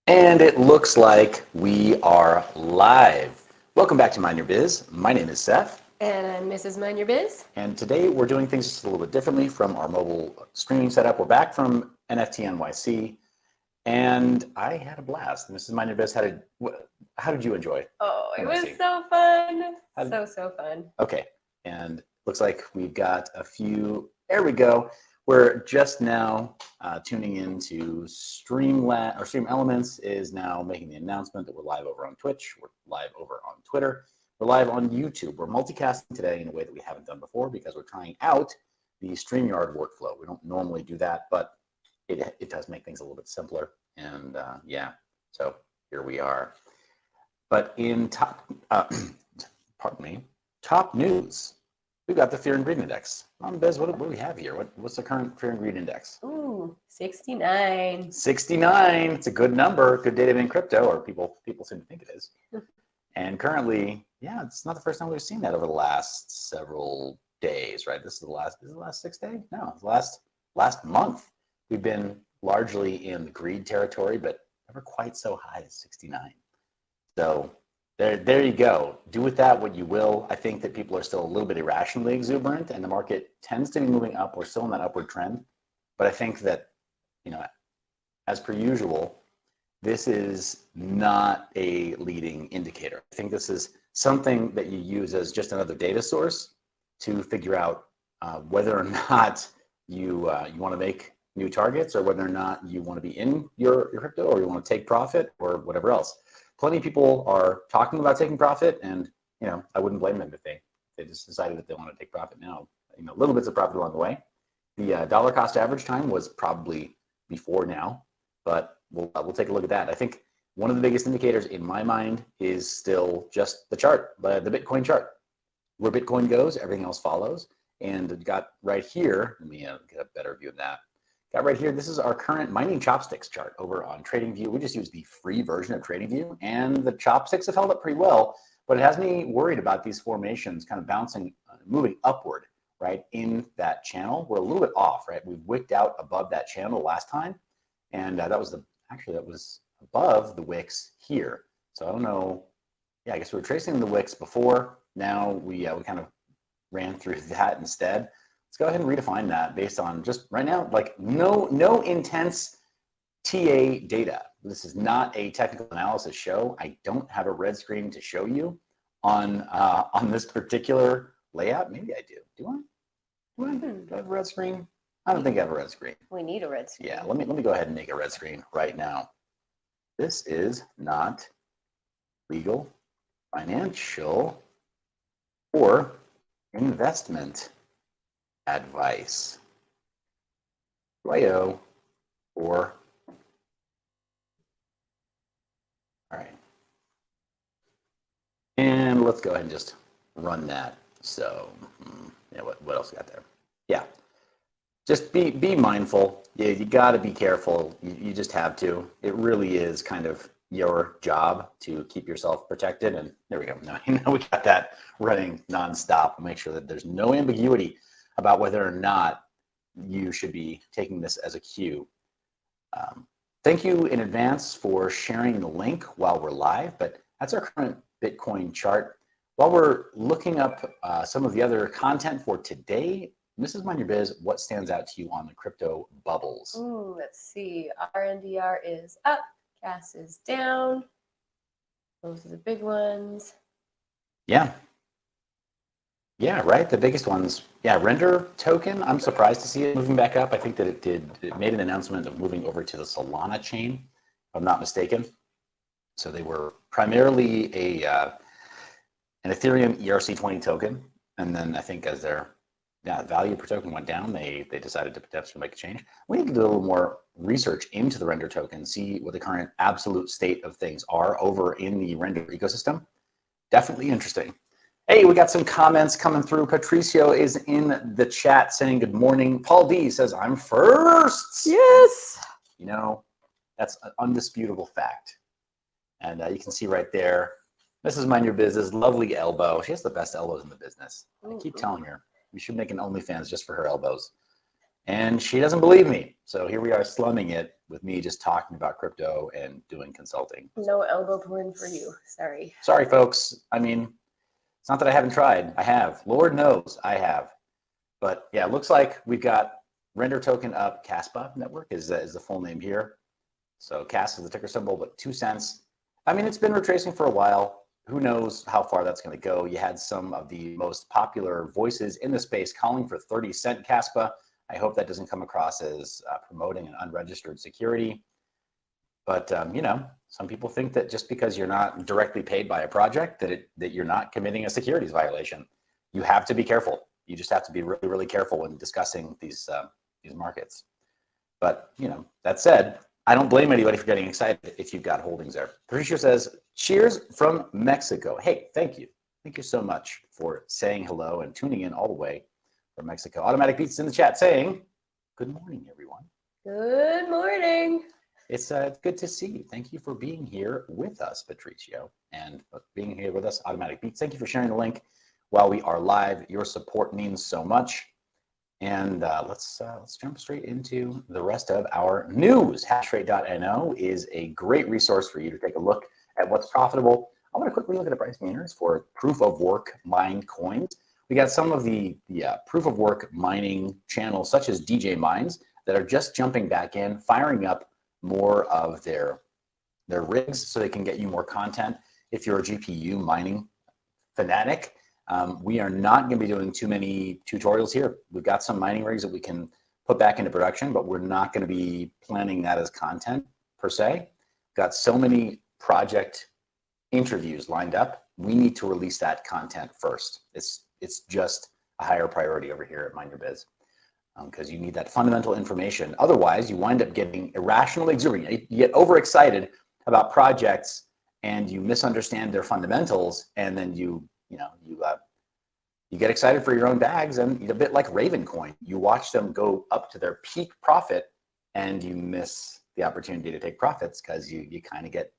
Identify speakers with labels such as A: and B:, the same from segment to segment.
A: And it looks like we are live. Welcome back to Mind Your Biz. My name is Seth.
B: And I'm Mrs. Mind Your Biz.
A: And today we're doing things just a little bit differently from our mobile streaming setup. We're back from NFT NYC. And I had a blast. Mrs. Mind Your Biz, how did you enjoy?
B: Oh, it
A: NYC?
B: was so fun. So fun.
A: Okay. And looks like we've got a few. There we go. We're just now tuning into Stream Elements is now making the announcement that we're live over on Twitch. We're live over on Twitter. We're live on YouTube. We're multicasting today in a way that we haven't done before because we're trying out the StreamYard workflow. We don't normally do that, but it does make things a little bit simpler. And yeah, so here we are. But in top news, we've got the Fear and Greed Index. Biz, what do we have here? What's the current Fear and Greed Index?
B: Ooh, 69.
A: 69. It's a good number. Good data in crypto, or people seem to think it is. And currently, yeah, it's not the first time we've seen that over the last several days, right? Is it the last 6 days? No, it's last month. We've been largely in the greed territory, but never quite so high as 69. So there you go. Do with that what you will. I think that people are still a little bit irrationally exuberant, and the market tends to be moving up. We're still in that upward trend. But I think that, as per usual, this is not a leading indicator. I think this is something that you use as just another data source to figure out whether or not you want to make new targets, or whether or not you want to be in your crypto, or you want to take profit, or whatever else. Plenty of people are talking about taking profit, and I wouldn't blame them if they just decided that they want to take profit now. Little bits of profit along the way. The dollar cost average time was probably before now, but we'll take a look at that. I think one of the biggest indicators in my mind is still just the chart, the Bitcoin chart. Where Bitcoin goes, everything else follows. And it got right here. Let me get a better view of that. Got right here, this is our current mining chopsticks chart over on TradingView. We just use the free version of TradingView, and the chopsticks have held up pretty well, but it has me worried about these formations kind of bouncing, moving upward, right, in that channel. We're a little bit off, right? We wicked out above that channel last time, and that was above the wicks here. So I don't know. Yeah, I guess we were tracing the wicks before. Now we kind of ran through that instead. Let's go ahead and redefine that based on just right now, like no intense TA data. This is not a technical analysis show. I don't have a red screen to show you on this particular layout. Maybe I do. Do I? Do I have a red screen? I don't think I have a red screen.
B: We need a red screen.
A: Yeah, let me go ahead and make a red screen right now. This is not legal, financial, or investment advice. Or all right. And let's go ahead and just run that. So yeah, what else we got there? Yeah. Just be mindful. You got to be careful. You just have to. It really is kind of your job to keep yourself protected. And there we go. Now we got that running nonstop. Make sure that there's no ambiguity about whether or not you should be taking this as a cue. Thank you in advance for sharing the link while we're live, but that's our current Bitcoin chart. While we're looking up some of the other content for today, Mrs. Mind Your Biz, what stands out to you on the crypto bubbles?
B: Ooh, let's see. RNDR is up, gas is down. Those are the big ones.
A: Yeah, right. The biggest ones. Yeah, Render token. I'm surprised to see it moving back up. I think that it made an announcement of moving over to the Solana chain, if I'm not mistaken. So they were primarily an Ethereum ERC20 token, and then I think as their value per token went down, they decided to potentially make a change. We need to do a little more research into the Render token, see what the current absolute state of things are over in the Render ecosystem. Definitely interesting. Hey, we got some comments coming through. Patricio is in the chat saying good morning. Paul D says, I'm first.
B: Yes.
A: That's an undisputable fact. And you can see right there, Mrs. Mind Your Biz's lovely elbow. She has the best elbows in the business. I keep telling her, we should make an OnlyFans just for her elbows. And she doesn't believe me. So here we are slumming it with me just talking about crypto and doing consulting.
B: No elbow porn for you. Sorry.
A: Sorry, folks. I mean, it's not that I haven't tried. I have. Lord knows I have. But yeah, it looks like we've got render token up. Caspa network is the full name here. So CAS is the ticker symbol, but 2 cents. I mean, it's been retracing for a while. Who knows how far that's going to go? You had some of the most popular voices in the space calling for 30-cent Caspa. I hope that doesn't come across as promoting an unregistered security. But you know, some people think that just because you're not directly paid by a project, that you're not committing a securities violation. You have to be careful. You just have to be really, really careful when discussing these markets. But you know, that said, I don't blame anybody for getting excited if you've got holdings there. Patricia says, cheers from Mexico. Hey, thank you. Thank you so much for saying hello and tuning in all the way from Mexico. Automatic Beats in the chat saying, good morning, everyone.
B: Good morning.
A: It's good to see you. Thank you for being here with us, Patricio, and being here with us, Automatic Beats. Thank you for sharing the link while we are live. Your support means so much. And let's jump straight into the rest of our news. Hashrate.no is a great resource for you to take a look at what's profitable. I want to quickly look at the price gainers for proof of work mined coins. We got some of the proof of work mining channels, such as DJ Mines, that are just jumping back in, firing up more of their rigs so they can get you more content. If you're a GPU mining fanatic, we are not going to be doing too many tutorials here. We've got some mining rigs that we can put back into production, but we're not going to be planning that as content per se. Got so many project interviews lined up. We need to release that content first. It's just a higher priority over here at Mind Your Biz, because you need that fundamental information. Otherwise, you wind up getting irrationally exuberant. You get overexcited about projects and you misunderstand their fundamentals, and then you get excited for your own bags, and a bit like Ravencoin, you watch them go up to their peak profit and you miss the opportunity to take profits because you kind of get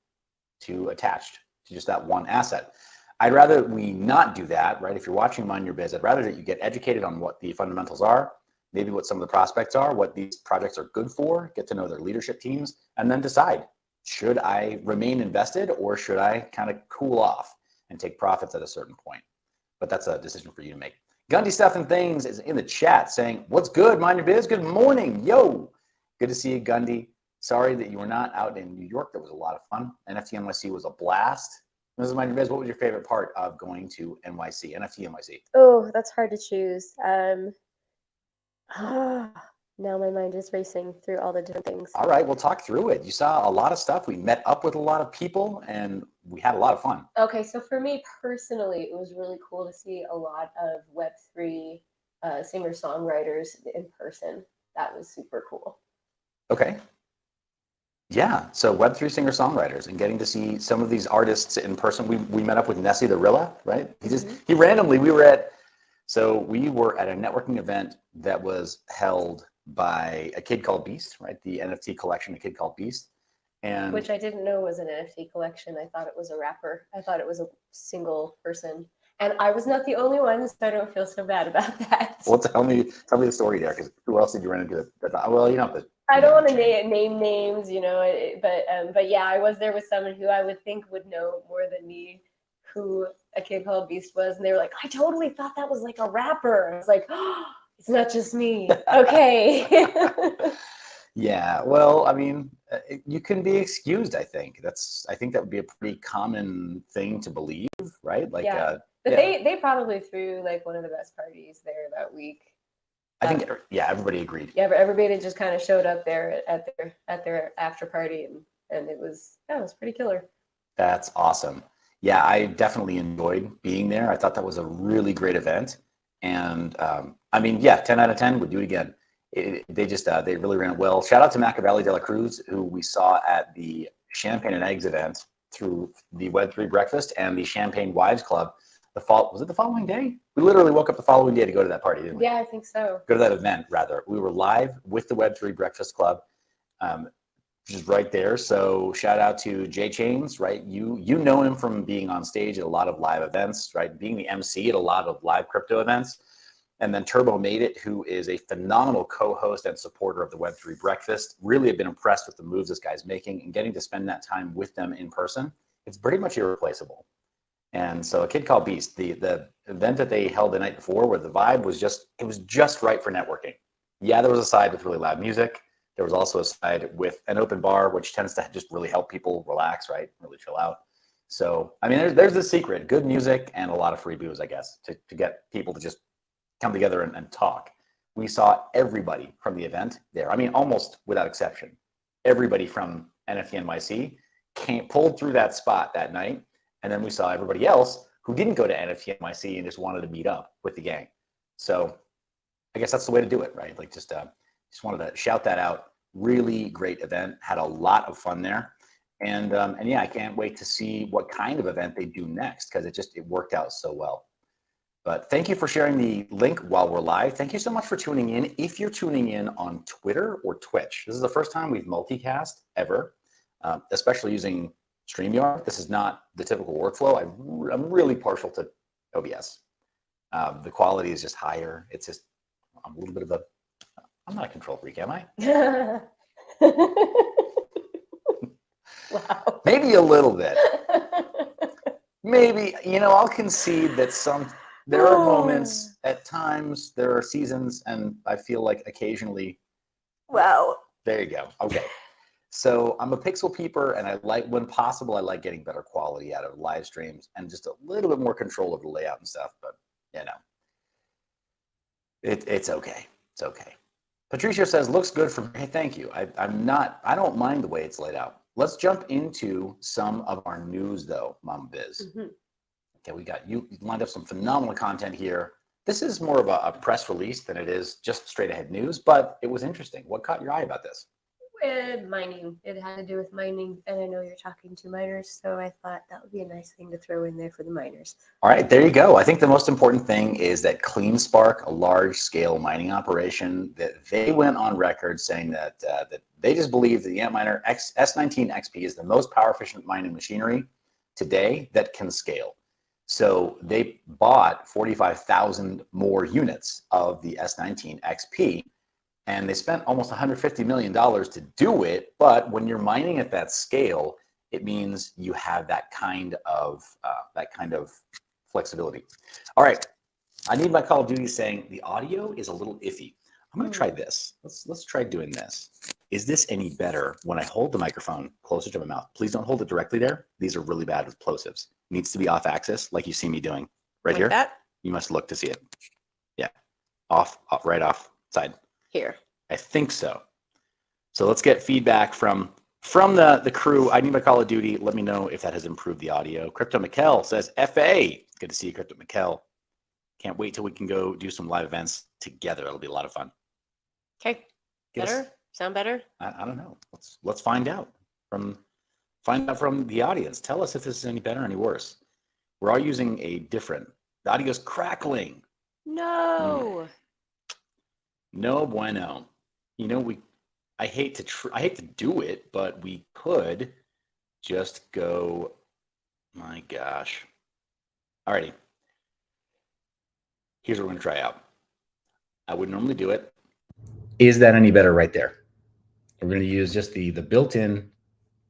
A: too attached to just that one asset. I'd rather we not do that, right? If you're watching Mind Your Biz, I'd rather that you get educated on what the fundamentals are, maybe what some of the prospects are, what these projects are good for, get to know their leadership teams, and then decide, should I remain invested or should I kind of cool off and take profits at a certain point? But that's a decision for you to make. Gundy Stuff and Things is in the chat saying, what's good, Mind Your Biz? Good morning, yo. Good to see you, Gundy. Sorry that you were not out in New York. That was a lot of fun. NFT NYC was a blast. This is Mind Your Biz. What was your favorite part of going to NYC, NFT NYC?
B: Oh, that's hard to choose. Now my mind is racing through all the different things.
A: All right, we'll talk through it. You saw a lot of stuff. We met up with a lot of people and we had a lot of fun.
B: Okay, so for me personally, it was really cool to see a lot of Web3 singer-songwriters in person. That was super cool.
A: Okay. Yeah, so Web3 singer-songwriters and getting to see some of these artists in person. We met up with Nessie the Rilla, right? He randomly, we were at a networking event that was held by A Kid Called Beast, right? The NFT collection, A Kid Called Beast. And
B: which I didn't know was an NFT collection. I thought it was a rapper. I thought it was a single person. And I was not the only one, so I don't feel so bad about that.
A: Well, tell me the story there, because who else did you run into? Well, you know.
B: I don't want to name names, you know, but yeah, I was there with someone who I would think would know more than me who A Kid Called Beast was, and they were like, I totally thought that was like a rapper. I was like, oh, it's not just me. Okay.
A: Yeah, well, I mean, you can be excused, I think. I think that would be a pretty common thing to believe, right? Like,
B: yeah. But yeah. They probably threw like one of the best parties there that week.
A: I think, yeah, everybody agreed.
B: Yeah, but everybody just kind of showed up there at their after party, and it was pretty killer.
A: That's awesome. Yeah, I definitely enjoyed being there. I thought that was a really great event, and I mean, yeah, 10 out of 10 would do it again. They really ran it well. Shout out to Machiavelli de la Cruz, who we saw at the Champagne and Eggs event through the Web3 breakfast and the Champagne Wives Club. Was it the following day? We literally woke up the following day to go to that party, didn't we?
B: Yeah, I think so.
A: Go to that event, rather. We were live with the Web3 Breakfast Club, which is right there. So shout out to Jay Chains, right? You know him from being on stage at a lot of live events, right? Being the MC at a lot of live crypto events. And then Turbo Made It, who is a phenomenal co-host and supporter of the Web3 Breakfast. Really have been impressed with the moves this guy's making, and getting to spend that time with them in person. It's pretty much irreplaceable. And so A Kid Called Beast, the event that they held the night before, where the vibe was it was just right for networking. Yeah, there was a side with really loud music. There was also a side with an open bar, which tends to just really help people relax, right? Really chill out. So, I mean, there's the secret: good music and a lot of free booze, I guess, to get people to just come together and talk. We saw everybody from the event there. I mean, almost without exception, everybody from NFT NYC pulled through that spot that night. And then we saw everybody else who didn't go to NFT NYC and just wanted to meet up with the gang. So I guess that's the way to do it, right? Like just wanted to shout that out. Really great event. Had a lot of fun there. And yeah, I can't wait to see what kind of event they do next, because it worked out so well. But thank you for sharing the link while we're live. Thank you so much for tuning in. If you're tuning in on Twitter or Twitch, this is the first time we've multicast ever, especially using StreamYard. This is not the typical workflow. I'm really partial to OBS. The quality is just higher. It's just, I'm a little bit of I'm not a control freak, am I?
B: Wow.
A: Maybe a little bit. Maybe, I'll concede that there are moments, at times, there are seasons, and I feel like occasionally.
B: Wow.
A: There you go. Okay. So I'm a pixel peeper, and when possible, I like getting better quality out of live streams and just a little bit more control of the layout and stuff. But it's okay. It's okay. Patricia says, looks good for me. Hey, thank you. I don't mind the way it's laid out. Let's jump into some of our news, though, Mama Biz. Mm-hmm. Okay, you lined up some phenomenal content here. This is more of a press release than it is just straight ahead news, but it was interesting. What caught your eye about this?
B: Mining. It had to do with mining, and I know you're talking to miners, so I thought that would be a nice thing to throw in there for the miners.
A: All right, there you go. I think the most important thing is that CleanSpark, a large-scale mining operation, that they went on record saying that they just believe the Antminer S19 XP is the most power-efficient mining machinery today that can scale. So they bought 45,000 more units of the S19 XP, and they spent almost $150 million to do it. But when you're mining at that scale, it means you have that kind of flexibility. All right, I need my Call of Duty saying the audio is a little iffy. I'm going to try this. Let's try doing this. Is this any better when I hold the microphone closer to my mouth? Please don't hold it directly there. These are really bad with plosives. It needs to be off axis, like you see me doing right
B: like
A: here.
B: That?
A: You must look to see it. Yeah, off, right off side.
B: Here.
A: I think so. So let's get feedback from the crew. I need my Call of Duty. Let me know if that has improved the audio. Crypto Mikkel says, FA. Good to see you, Crypto Mikkel. Can't wait till we can go do some live events together. It'll be a lot of fun.
B: Okay. Better? Sound better?
A: I don't know. Let's find out from the audience. Tell us if this is any better or any worse. We're all using the audio's crackling.
B: No.
A: No bueno. I hate to do it, but we could just go, my gosh. Alrighty. Here's what we're gonna try out. I would normally do it. Is that any better right there? We're gonna use just the built-in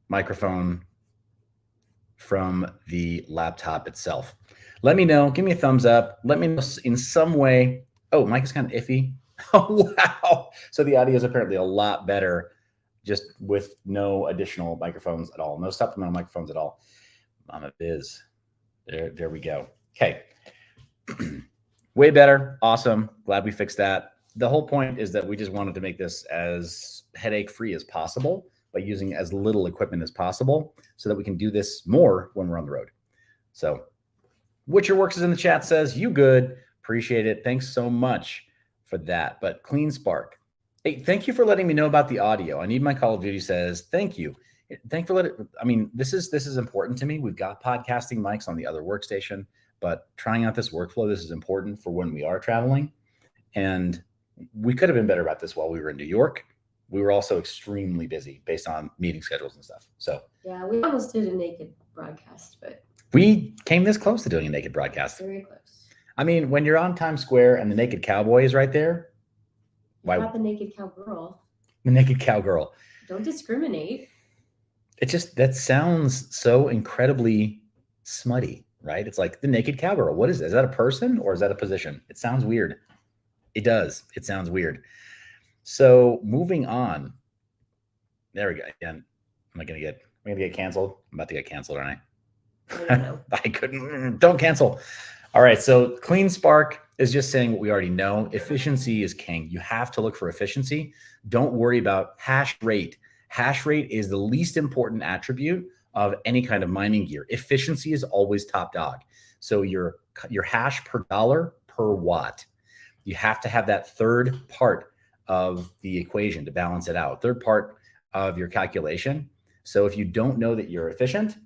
A: microphone from the laptop itself. Let me know, give me a thumbs up. Let me know in some way. Oh, mic is kind of iffy. Oh, wow. So the audio is apparently a lot better just with no additional microphones at all. No supplemental microphones at all. Mama Biz. There we go. Okay. Way better. Awesome. Glad we fixed that. The whole point is that we just wanted to make this as headache-free as possible by using as little equipment as possible so that we can do this more when we're on the road. So Witcher Works is in the chat, says, you good. Appreciate it. Thanks so much for that. But CleanSpark. Hey, thank you for letting me know about the audio. I need my Call of Duty says, thank you. Thank you for letting, I mean, this is important to me. We've got podcasting mics on the other workstation, but trying out this workflow, this is important for when we are traveling. And we could have been better about this while we were in New York. We were also extremely busy based on meeting schedules and stuff. So
B: yeah, we almost did a naked broadcast, but
A: we came this close to doing a naked broadcast.
B: Very close.
A: I mean, when you're on Times Square and the naked cowboy is right there, why
B: Not the naked cowgirl.
A: the naked cowgirl?
B: Don't discriminate.
A: It just, that sounds so incredibly smutty, right? It's like the naked cowgirl. What is that? Is that a person or is that a position? It sounds weird. It does. It sounds weird. So moving on. There we go. Again, am I gonna get canceled? I'm about to get canceled, aren't I?
B: I don't know.
A: I couldn't. Don't cancel. All right. So Clean Spark is just saying what we already know. Efficiency is king. You have to look for efficiency. Don't worry about hash rate. Hash rate is the least important attribute of any kind of mining gear. Efficiency is always top dog. So your hash per dollar per watt. You have to have that third part of the equation to balance it out. Third part of your calculation. So if you don't know that you're efficient,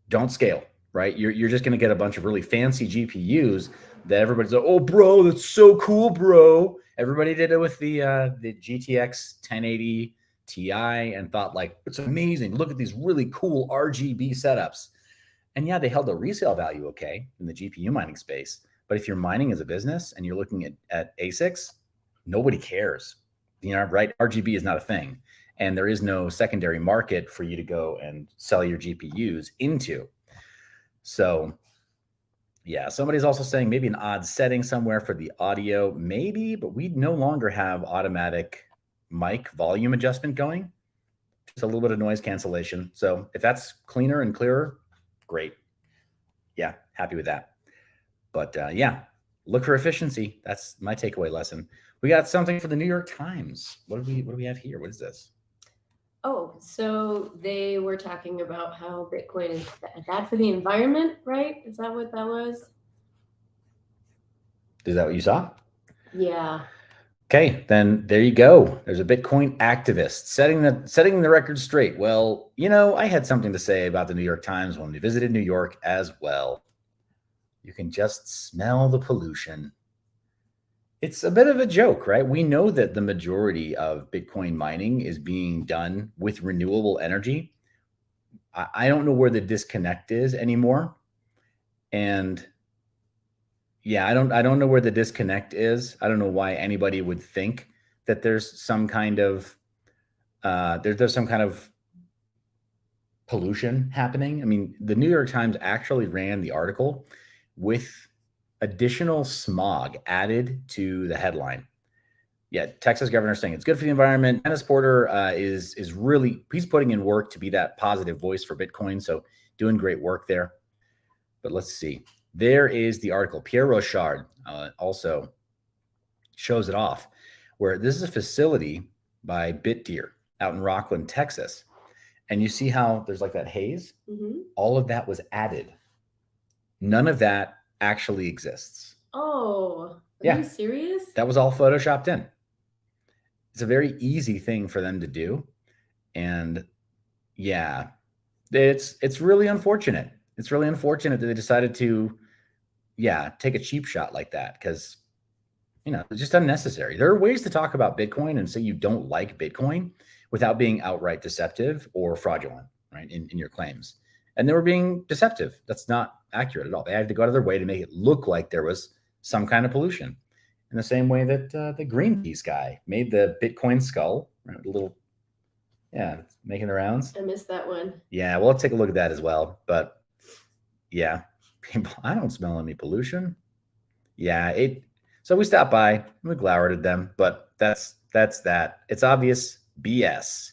A: don't scale, right? You're just going to get a bunch of really fancy GPUs that everybody's like, oh, bro, that's so cool, bro. Everybody did it with the GTX 1080 Ti and thought like, it's amazing. Look at these really cool RGB setups. And yeah, they held a resale value okay in the GPU mining space. But if you're mining as a business and you're looking at ASICs, nobody cares. You know, right? RGB is not a thing. And there is no secondary market for you to go and sell your GPUs into. So yeah, somebody's also saying maybe an odd setting somewhere for the audio, maybe, but we no longer have automatic mic volume adjustment going. Just a little bit of noise cancellation. So if that's cleaner and clearer, great. Yeah, happy with that. But yeah, look for efficiency. That's my takeaway lesson. We got something for the New York Times. What do we have here? What is this?
B: Oh, so they were talking about how Bitcoin is bad for the environment, right? Is that what that was?
A: Is that what you saw?
B: Yeah.
A: Okay, then there you go. There's a Bitcoin activist setting the record straight. Well, you know, I had something to say about the New York Times when we visited New York as well. You can just smell the pollution. It's a bit of a joke, right? We know that the majority of Bitcoin mining is being done with renewable energy. I don't know where the disconnect is anymore. And yeah, I don't know where the disconnect is. I don't know why anybody would think that there's some kind of there's some kind of pollution happening. I mean, the New York Times actually ran the article with additional smog added to the headline. Yeah, Texas governor saying it's good for the environment. Dennis Porter is really, he's putting in work to be that positive voice for Bitcoin. So doing great work there. But let's see. There is the article. Pierre Rochard also shows it off, where this is a facility by BitDeer out in Rockland, Texas. And you see how there's like that haze?
B: Mm-hmm.
A: All of that was added. None of that actually exists.
B: Oh, are
A: Yeah.
B: you serious?
A: That was all photoshopped in. It's a very easy thing for them to do. And yeah, it's really unfortunate. It's really unfortunate that they decided to, yeah, take a cheap shot like that because, you know, it's just unnecessary. There are ways to talk about Bitcoin and say you don't like Bitcoin without being outright deceptive or fraudulent, right, in your claims. And they were being deceptive. That's not accurate at all. They had to go out of their way to make it look like there was some kind of pollution. In the same way that the Greenpeace guy made the Bitcoin skull, right, a little, yeah, making the rounds.
B: I missed that one.
A: Yeah, we'll take a look at that as well. But yeah, people, I don't smell any pollution. Yeah, so we stopped by and we glowered at them, but that's that. It's obvious BS.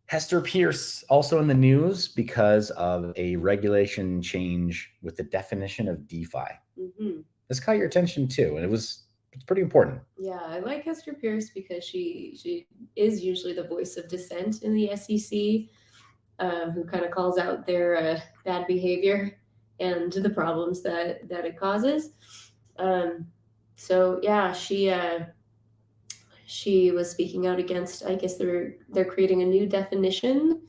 A: Hester Pierce also in the news because of a regulation change with the definition of DeFi.
B: Mm-hmm.
A: This caught your attention too, and it's pretty important.
B: Yeah, I like Hester Pierce because she is usually the voice of dissent in the SEC, who kind of calls out their bad behavior and the problems that it causes. So yeah, she was speaking out against, I guess they're creating a new definition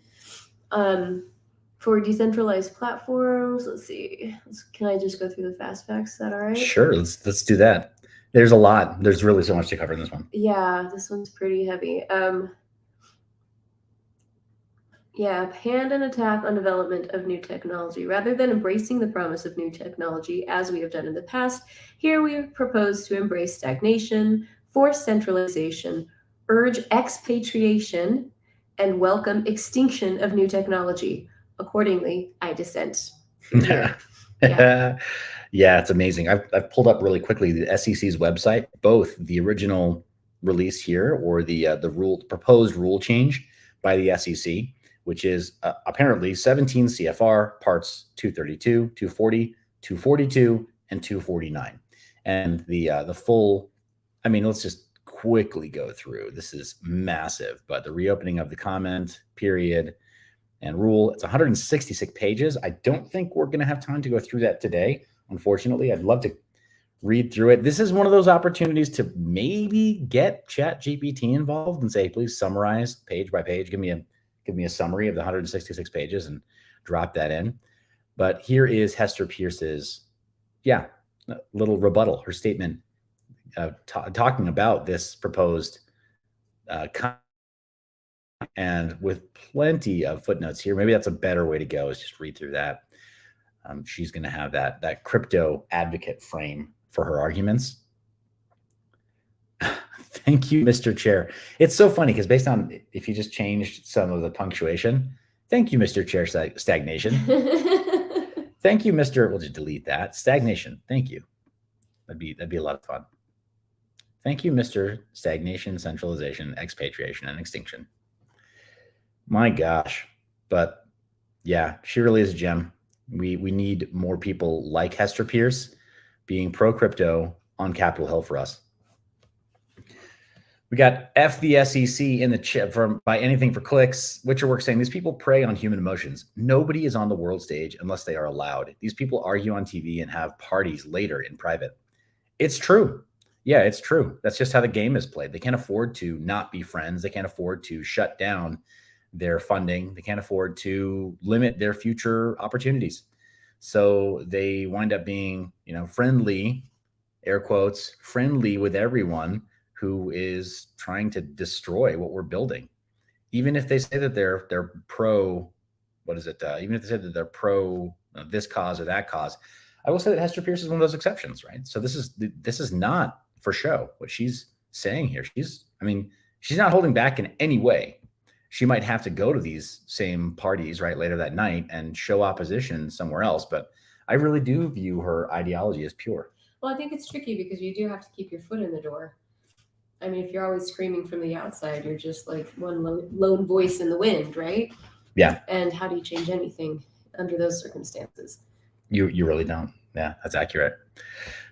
B: for decentralized platforms. Let's see. Can I just go through the fast facts? Is that all right?
A: Sure, let's do that. There's a lot. There's really so much to cover in this one.
B: Yeah, this one's pretty heavy. Yeah, planned an attack on development of new technology. Rather than embracing the promise of new technology, as we have done in the past, here we propose to embrace stagnation, force centralization, urge expatriation, and welcome extinction of new technology. Accordingly, I dissent. Here.
A: Yeah. Yeah, it's amazing. I've pulled up really quickly the SEC's website, both the original release here or the proposed rule change by the SEC, which is apparently 17 CFR parts 232, 240, 242, and 249. And the full, I mean, let's just quickly go through. This is massive, but the reopening of the comment period and rule, it's 166 pages. I don't think we're going to have time to go through that today. Unfortunately, I'd love to read through it. This is one of those opportunities to maybe get ChatGPT involved and say, please summarize page by page. Give me a summary of the 166 pages and drop that in. But here is Hester Pierce's, little rebuttal, her statement talking about this proposed and with plenty of footnotes here. Maybe that's a better way to go, is just read through that. She's going to have that crypto advocate frame for her arguments. Thank you, Mr. Chair. It's so funny because based on, if you just changed some of the punctuation, thank you, Mr. Chair, stagnation. Thank you, Mr. We'll just delete that. Stagnation. Thank you. That'd be a lot of fun. Thank you, Mr. Stagnation, centralization, expatriation, and extinction. My gosh. But yeah, she really is a gem. We need more people like Hester Pierce being pro crypto on Capitol Hill for us. We got F the SEC in the chat from by anything for clicks. Witcherworks saying these people prey on human emotions. Nobody is on the world stage unless they are allowed. These people argue on TV and have parties later in private. It's true. Yeah, it's true. That's just how the game is played. They can't afford to not be friends. They can't afford to shut down their funding. They can't afford to limit their future opportunities. So they wind up being, friendly, air quotes, friendly with everyone who is trying to destroy what we're building. Even if they say that they're pro, even if they say that they're pro this cause or that cause, I will say that Hester Pierce is one of those exceptions, right? So this is not for show. What she's saying here, she's not holding back in any way. She might have to go to these same parties right later that night and show opposition somewhere else. But I really do view her ideology as pure.
B: Well, I think it's tricky because you do have to keep your foot in the door. I mean, if you're always screaming from the outside, you're just like one lone voice in the wind, right?
A: Yeah.
B: And how do you change anything under those circumstances?
A: You really don't. Yeah, that's accurate.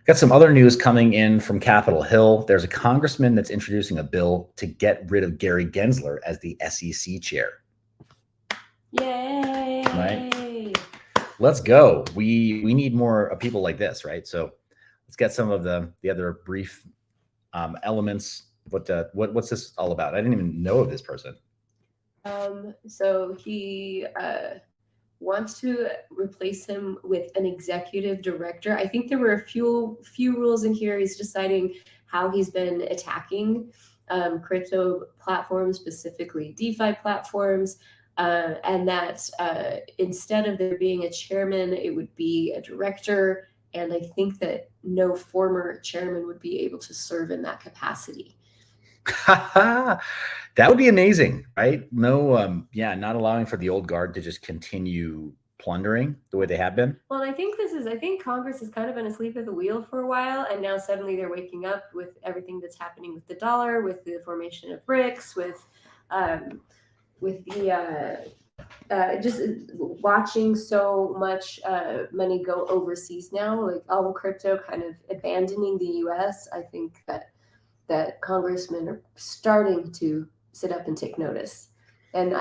A: Got some other news coming in from Capitol Hill. There's a congressman that's introducing a bill to get rid of Gary Gensler as the SEC chair.
B: Yay!
A: Right? Let's go. We need more people like this, right? So let's get some of the other brief elements. What's this all about? I didn't even know of this person.
B: So he wants to replace him with an executive director. I think there were a few rules in here. He's deciding how he's been attacking crypto platforms, specifically DeFi platforms, and that instead of there being a chairman, it would be a director. And I think that no former chairman would be able to serve in that capacity.
A: That would be amazing, right? No, not allowing for the old guard to just continue plundering the way they have been.
B: Well, and I think Congress has kind of been asleep at the wheel for a while, and now suddenly they're waking up with everything that's happening with the dollar, with the formation of BRICS, with the just watching so much money go overseas now, like all crypto kind of abandoning the U.S. I think that congressmen are starting to sit up and take notice. And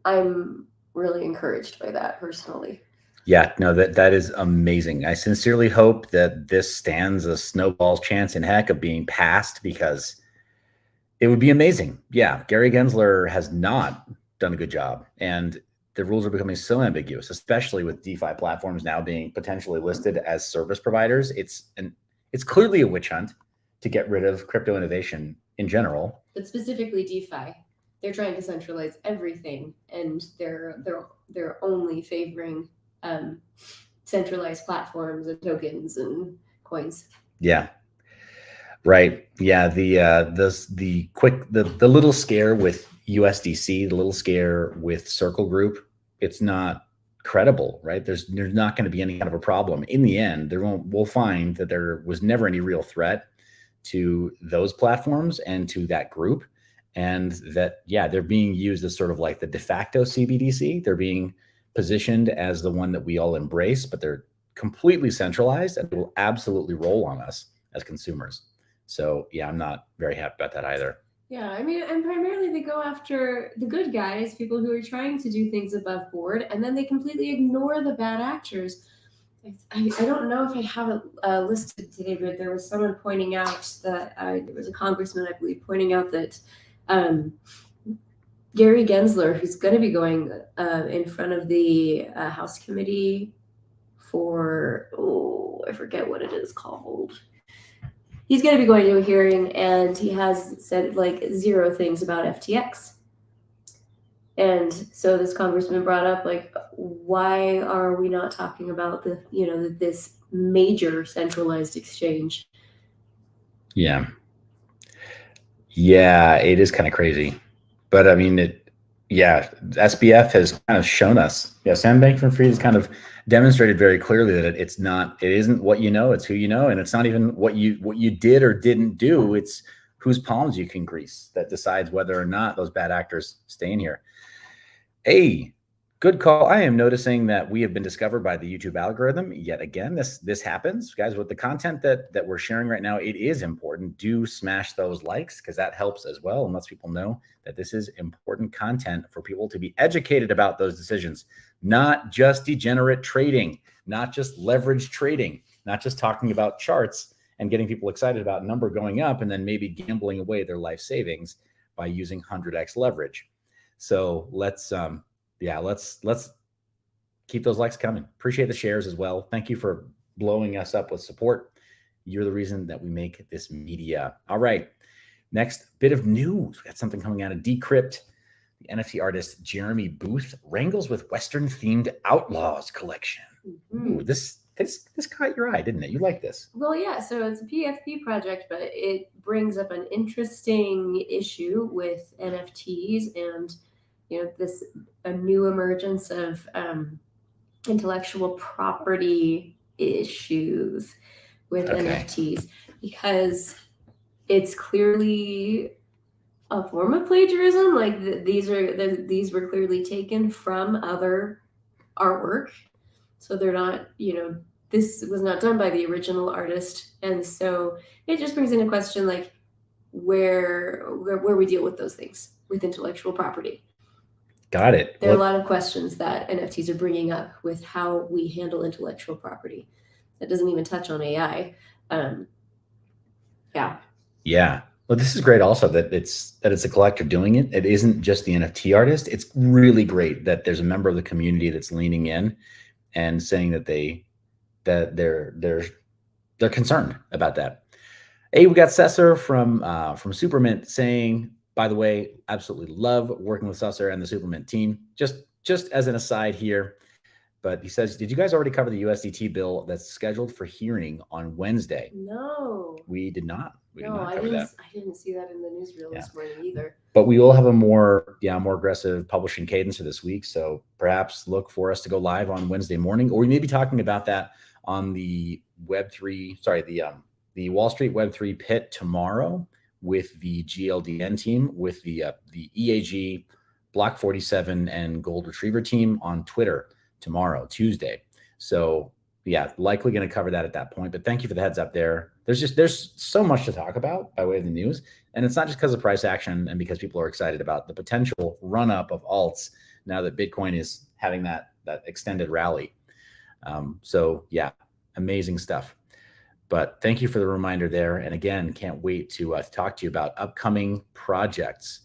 B: I'm really encouraged by that personally.
A: Yeah, no, that is amazing. I sincerely hope that this stands a snowball's chance in heck of being passed, because it would be amazing. Yeah, Gary Gensler has not done a good job. And the rules are becoming so ambiguous, especially with DeFi platforms now being potentially listed as service providers. It's clearly a witch hunt to get rid of crypto innovation in general.
B: But specifically DeFi. they're trying to centralize everything, and they're only favoring centralized platforms and tokens and coins.
A: Yeah. Right. Yeah. The little scare with USDC, the little scare with Circle Group, it's not credible, right? There's not going to be any kind of a problem. In the end, we'll find that there was never any real threat to those platforms and to that group. And that, yeah, they're being used as sort of like the de facto CBDC. They're being positioned as the one that we all embrace, but they're completely centralized and will absolutely roll on us as consumers. So yeah, I'm not very happy about that either.
B: Yeah, I mean, and primarily they go after the good guys, people who are trying to do things above board, and then they completely ignore the bad actors. I don't know if I have it listed today, but there was someone pointing out that there was a congressman, I believe, pointing out that Gary Gensler, who's going to be going in front of the House Committee for, I forget what it is called. He's going to be going to a hearing, and he has said like 0 things about FTX. And so this congressman brought up, like, why are we not talking about this major centralized exchange?
A: Yeah. Yeah, it is kind of crazy. But I mean, SBF has kind of shown us. Yeah, Sam Bankman-Fried has kind of demonstrated very clearly that it isn't what you know, it's who you know, and it's not even what you did or didn't do. It's whose palms you can grease that decides whether or not those bad actors stay in here. Hey, good call. I am noticing that we have been discovered by the YouTube algorithm yet again. This happens, guys, with the content that we're sharing right now. It is important. Do smash those likes because that helps as well and lets people know that this is important content for people to be educated about those decisions, not just degenerate trading, not just leverage trading, not just talking about charts and getting people excited about a number going up and then maybe gambling away their life savings by using 100x leverage. So let's keep those likes coming. Appreciate the shares as well. Thank you for blowing us up with support. You're the reason that we make this media. All right. Next bit of news. We got something coming out of Decrypt. The NFT artist Jeremy Booth wrangles with Western themed Outlaws collection. Ooh, this caught your eye, didn't it? You like this?
B: Well, yeah. So it's a PFP project, but it brings up an interesting issue with NFTs and a new emergence of intellectual property issues with NFTs, because it's clearly a form of plagiarism. Like these were clearly taken from other artwork, so they're not, this was not done by the original artist, and so it just brings into question like where we deal with those things with intellectual property.
A: Got it.
B: There are a lot of questions that NFTs are bringing up with how we handle intellectual property. That doesn't even touch on AI.
A: Yeah. Well, this is great also that it's a collector doing it. It isn't just the NFT artist. It's really great that there's a member of the community that's leaning in and saying that they're concerned about that. Hey, we got Cesar from Supermint saying, by the way, absolutely love working with Susser and the Supermint team. Just as an aside here, but he says, did you guys already cover the USDT bill that's scheduled for hearing on Wednesday?
B: No,
A: we did not.
B: I didn't see that in the newsreel this morning either.
A: But we will have a more aggressive publishing cadence for this week. So perhaps look for us to go live on Wednesday morning, or we may be talking about that on the the Wall Street Web3 pit tomorrow with the GLDN team, with the EAG, Block47, and Gold Retriever team on Twitter tomorrow, Tuesday. So yeah, likely going to cover that at that point. But thank you for the heads up there. There's so much to talk about by way of the news. And it's not just because of price action and because people are excited about the potential run up of alts now that Bitcoin is having that extended rally. So yeah, amazing stuff. But thank you for the reminder there. And again, can't wait to talk to you about upcoming projects.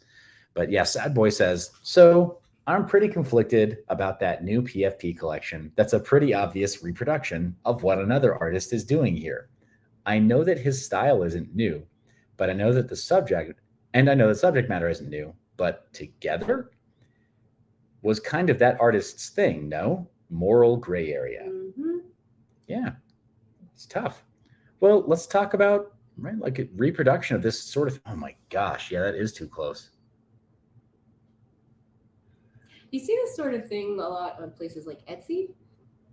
A: But yeah, Sad Boy says, so I'm pretty conflicted about that new PFP collection. That's a pretty obvious reproduction of what another artist is doing here. I know that his style isn't new, but I know that the subject matter isn't new, but together was kind of that artist's thing, no? Moral gray area.
B: Mm-hmm.
A: Yeah, it's tough. Well, let's talk about, right, like a reproduction of this sort of, oh my gosh, yeah, that is too close.
B: You see this sort of thing a lot on places like Etsy,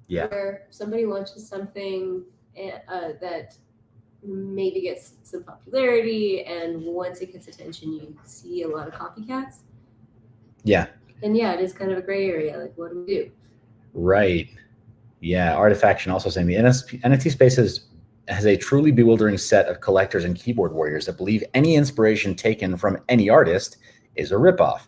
A: Yeah.
B: where somebody launches something that maybe gets some popularity, and once it gets attention, you see a lot of copycats.
A: Yeah.
B: And yeah, it is kind of a gray area. Like, what do we do?
A: Right. Yeah. Artifaction also saying the NFT space has a truly bewildering set of collectors and keyboard warriors that believe any inspiration taken from any artist is a ripoff.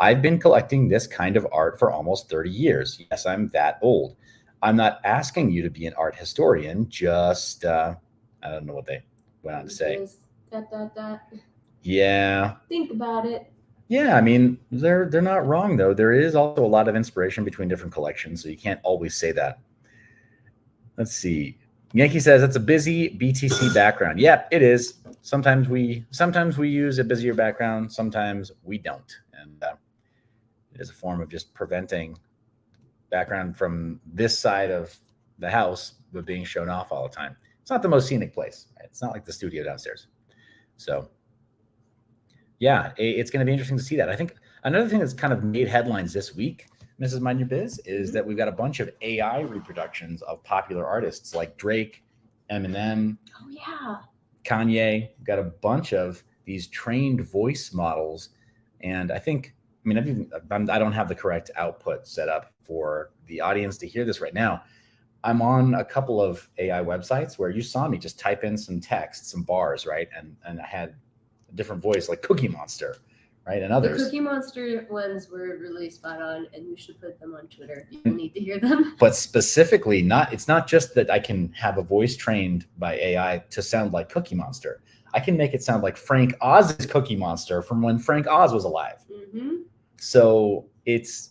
A: I've been collecting this kind of art for almost 30 years. Yes, I'm that old. I'm not asking you to be an art historian, just, I don't know what they went on to say.
B: Just ...
A: Yeah.
B: Think about it.
A: Yeah, I mean, they're not wrong, though. There is also a lot of inspiration between different collections, so you can't always say that. Let's see. Yankee says it's a busy BTC background. Yeah, it is. Sometimes we use a busier background, sometimes we don't, and it is a form of just preventing background from this side of the house but being shown off all the time. It's not the most scenic place. Right? It's not like the studio downstairs. So yeah, it's going to be interesting to see that. I think another thing that's kind of made headlines this week, Mrs. Mind Your Biz, is that we've got a bunch of AI reproductions of popular artists like Drake, Eminem,
B: Oh yeah,
A: Kanye. We've got a bunch of these trained voice models, and I think, I mean, I don't have the correct output set up for the audience to hear this right now. I'm on a couple of AI websites where you saw me just type in some text, some bars, right? And I had a different voice like Cookie Monster, right? And others.
B: the Cookie Monster ones were really spot on, and you should put them on Twitter. People need to hear them.
A: But specifically, it's not just that I can have a voice trained by AI to sound like Cookie Monster. I can make it sound like Frank Oz's Cookie Monster from when Frank Oz was alive.
B: Mm-hmm.
A: So it's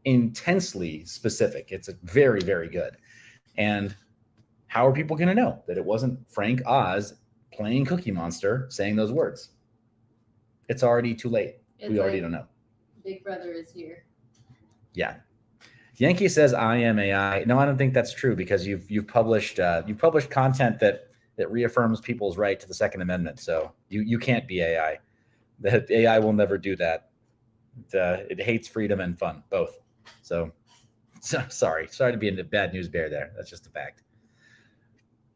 A: intensely specific. It's very, very good. And how are people going to know that it wasn't Frank Oz playing Cookie Monster saying those words? It's already too late. We already don't know.
B: Big Brother is here.
A: Yeah. Yankee says I am AI. No, I don't think that's true, because you've published content that reaffirms people's right to the Second Amendment. So you can't be AI. The AI will never do that. It hates freedom and fun, both. So sorry to be a bad news bear there. That's just a fact.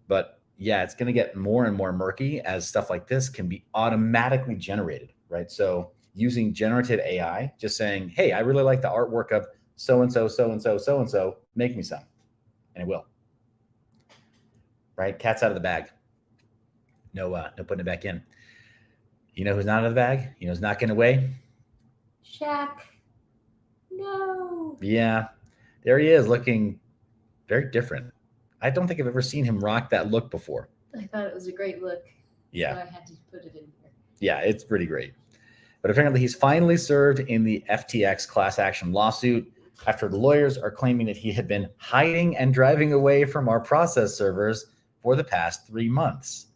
A: But yeah, it's going to get more and more murky as stuff like this can be automatically generated, right? So using generative AI, just saying, hey, I really like the artwork of so-and-so, so-and-so, so-and-so, make me some. And it will. Right? Cat's out of the bag. No putting it back in. You know who's not out of the bag? You know who's not getting away?
B: SHAQ. No.
A: Yeah. There he is, looking very different. I don't think I've ever seen him rock that look before.
B: I thought it was a great look.
A: Yeah.
B: So I had to put it in here.
A: Yeah, it's pretty great. But apparently he's finally served in the FTX class action lawsuit after the lawyers are claiming that he had been hiding and driving away from our process servers for the past 3 months.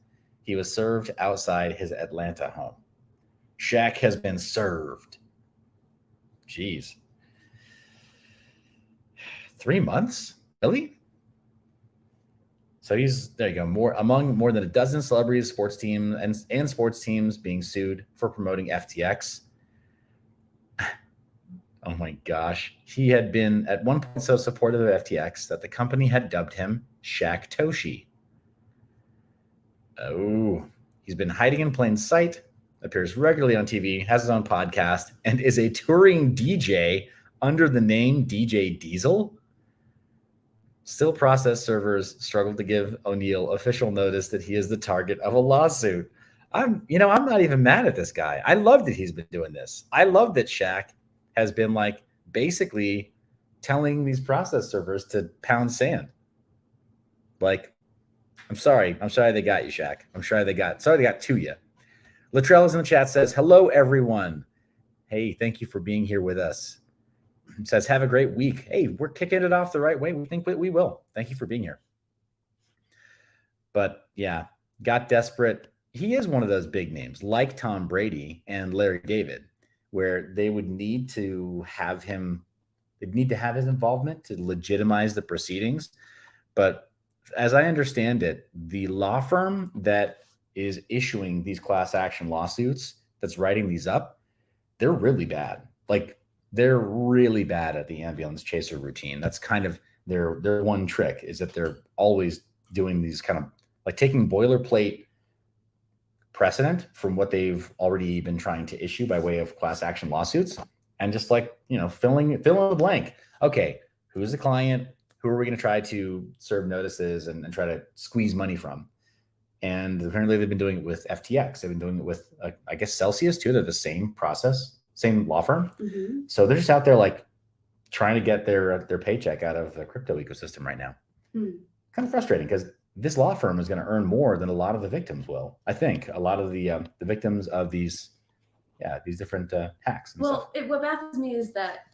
A: He was served outside his Atlanta home. SHAQ has been served. Jeez. 3 months? Really? So there you go, among more than a dozen celebrities, sports teams, and sports teams being sued for promoting FTX. Oh my gosh. He had been at one point so supportive of FTX that the company had dubbed him SHAQ Toshi. Oh, he's been hiding in plain sight, appears regularly on TV, has his own podcast, and is a touring DJ under the name DJ Diesel. Still, process servers struggle to give O'Neill official notice that he is the target of a lawsuit. I'm not even mad at this guy. I love that he's been doing this. I love that SHAQ has been like basically telling these process servers to pound sand. Like, I'm sorry they got you, SHAQ. Sorry they got to you. Latrell is in the chat, says, hello, everyone. Hey, thank you for being here with us. Says, have a great week. Hey, we're kicking it off the right way. We think we will. Thank you for being here. But yeah, got desperate. He is one of those big names like Tom Brady and Larry David, where they would need to have him, they'd need to have his involvement to legitimize the proceedings. But as I understand it, the law firm that is issuing these class action lawsuits, that's writing these up, they're really bad. Like, they're really bad at the ambulance chaser routine. That's kind of their one trick, is that they're always doing these kind of like taking boilerplate precedent from what they've already been trying to issue by way of class action lawsuits, and just like, you know, fill in the blank. Okay, who's the client? Who are we going to try to serve notices and try to squeeze money from? And apparently they've been doing it with FTX. They've been doing it with, I guess, Celsius too. They're the same process, same law firm.
B: Mm-hmm.
A: So they're just out there like trying to get their paycheck out of the crypto ecosystem right now. Kind of frustrating, because this law firm is going to earn more than a lot of the victims will. I think a lot of the victims of these different hacks. And
B: well, what baffles me is that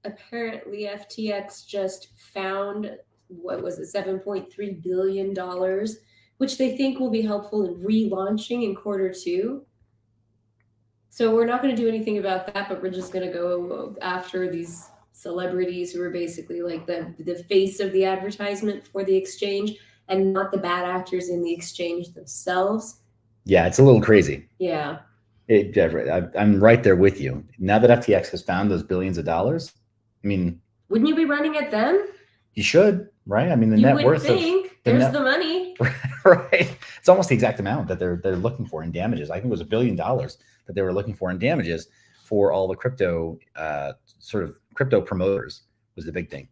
B: apparently FTX just found, what was it, $7.3 billion, which they think will be helpful in relaunching in Q2. So we're not going to do anything about that, but we're just going to go after these celebrities who are basically like the face of the advertisement for the exchange, and not the bad actors in the exchange themselves.
A: Yeah, it's a little crazy.
B: Yeah.
A: I'm right there with you. Now that FTX has found those billions of dollars, I mean,
B: wouldn't you be running at them?
A: You should, right? I mean, the net worth
B: of the money.
A: Right. It's almost the exact amount that they're looking for in damages. I think it was $1 billion that they were looking for in damages for all the crypto sort of crypto promoters was the big thing.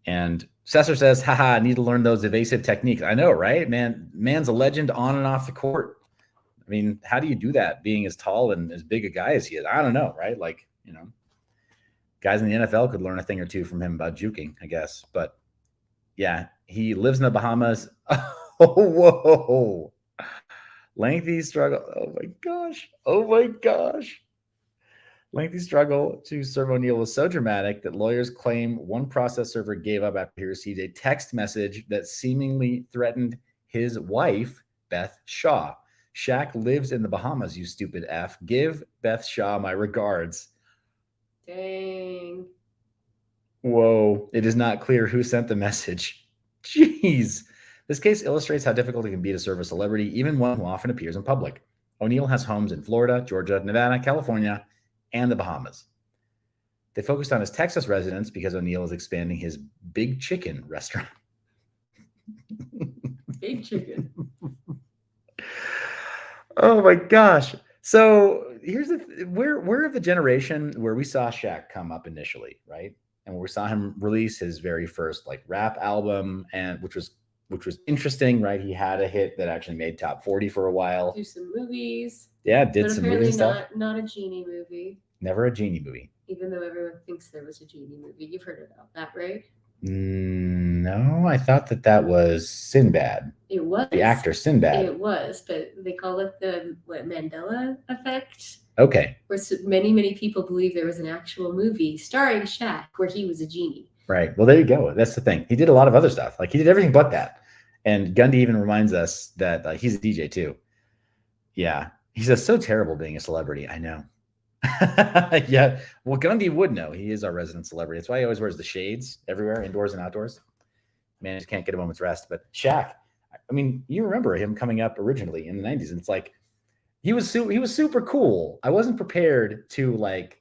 A: And Sesser says, haha, I need to learn those evasive techniques. I know, right? Man's a legend on and off the court. I mean, how do you do that being as tall and as big a guy as he is? I don't know, right? Like, you know, guys in the NFL could learn a thing or two from him about juking, I guess. But yeah, he lives in the Bahamas. Oh, whoa. Lengthy struggle. Oh my gosh. Oh my gosh. Lengthy struggle to serve O'Neill was so dramatic that lawyers claim one process server gave up after he received a text message that seemingly threatened his wife, Beth Shaw. SHAQ lives in the Bahamas, you stupid F. Give Beth Shaw my regards.
B: Dang.
A: Whoa. It is not clear who sent the message. Jeez. This case illustrates how difficult it can be to serve a celebrity, even one who often appears in public. O'Neill has homes in Florida, Georgia, Nevada, California, and the Bahamas. They focused on his Texas residence because O'Neill is expanding his Big Chicken restaurant.
B: Big Chicken.
A: Oh my gosh. So here's we're of the generation where we saw SHAQ come up initially, right? And we saw him release his very first like rap album, and which was interesting, right? He had a hit that actually made top 40 for a while.
B: Do some movies.
A: Yeah, did some movie stuff.
B: Not a genie movie.
A: Never a genie movie.
B: Even though everyone thinks there was a genie movie. You've heard about that, right?
A: No, I thought that was Sinbad.
B: It was.
A: The actor Sinbad.
B: It was, but they call it the Mandela effect.
A: Okay.
B: Where many people believe there was an actual movie starring SHAQ where he was a genie.
A: Right. Well, there you go. That's the thing. He did a lot of other stuff. Like, he did everything but that. And Gundy even reminds us that he's a DJ too. Yeah. He says, so terrible being a celebrity. I know. Yeah. Well, Gundy would know. He is our resident celebrity. That's why he always wears the shades everywhere, indoors and outdoors. Man, he just can't get a moment's rest. But SHAQ, I mean, you remember him coming up originally in the 90s. And it's like, he was super cool. I wasn't prepared to kind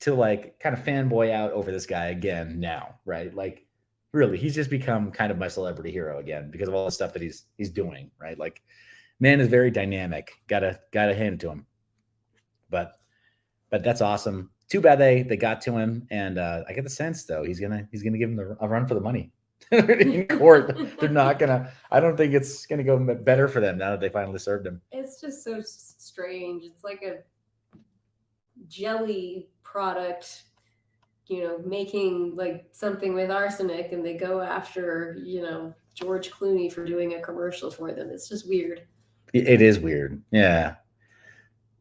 A: of fanboy out over this guy again now, right? Like, really, he's just become kind of my celebrity hero again because of all the stuff that he's doing, right? Like, man is very dynamic. Gotta hand it to him. But that's awesome. Too bad they got to him, and I get the sense though he's gonna give him a run for the money in court. They're not gonna. I don't think it's gonna go better for them now that they finally served him.
B: It's just so strange. It's like a jelly product, you know, making like something with arsenic, and they go after, you know, George Clooney for doing a commercial for them. It's just weird. It
A: is weird. Yeah.